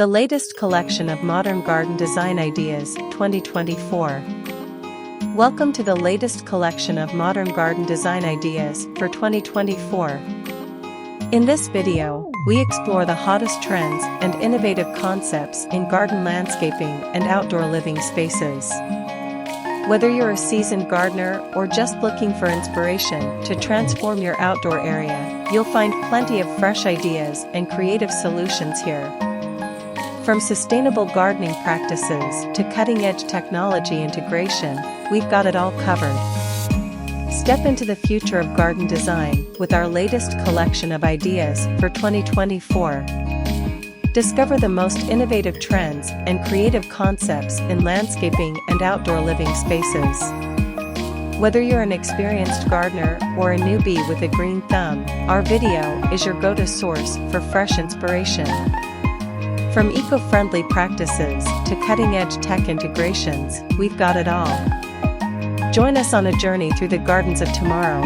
The latest collection of modern garden design ideas, 2024. Welcome to the latest collection of modern garden design ideas for 2024. In this video, we explore the hottest trends and innovative concepts in garden landscaping and outdoor living spaces. Whether you're a seasoned gardener or just looking for inspiration to transform your outdoor area, you'll find plenty of fresh ideas and creative solutions here. From sustainable gardening practices to cutting-edge technology integration, we've got it all covered. Step into the future of garden design with our latest collection of ideas for 2024. Discover the most innovative trends and creative concepts in landscaping and outdoor living spaces. Whether you're an experienced gardener or a newbie with a green thumb, our video is your go-to source for fresh inspiration. From eco-friendly practices to cutting-edge tech integrations, we've got it all. Join us on a journey through the gardens of tomorrow.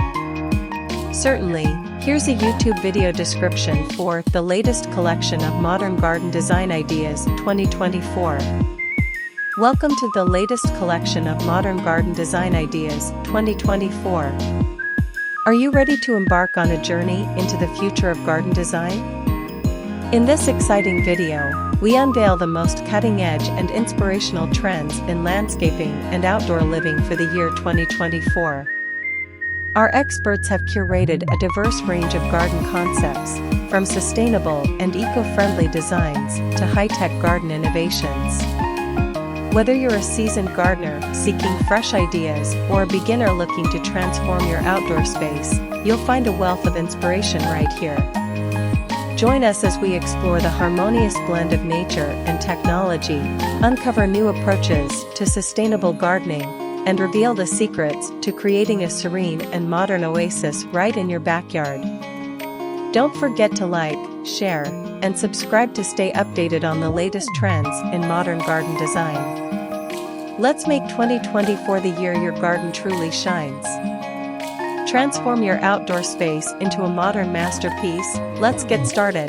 Certainly, here's a YouTube video description for the latest collection of modern garden design ideas 2024. Welcome to the latest collection of modern garden design ideas 2024. Are you ready to embark on a journey into the future of garden design? In this exciting video, we unveil the most cutting-edge and inspirational trends in landscaping and outdoor living for the year 2024. Our experts have curated a diverse range of garden concepts, from sustainable and eco-friendly designs to high-tech garden innovations. Whether you're a seasoned gardener seeking fresh ideas or a beginner looking to transform your outdoor space, you'll find a wealth of inspiration right here. Join us as we explore the harmonious blend of nature and technology, uncover new approaches to sustainable gardening, and reveal the secrets to creating a serene and modern oasis right in your backyard. Don't forget to like, share, and subscribe to stay updated on the latest trends in modern garden design. Let's make 2024 the year your garden truly shines. Transform your outdoor space into a modern masterpiece. Let's get started.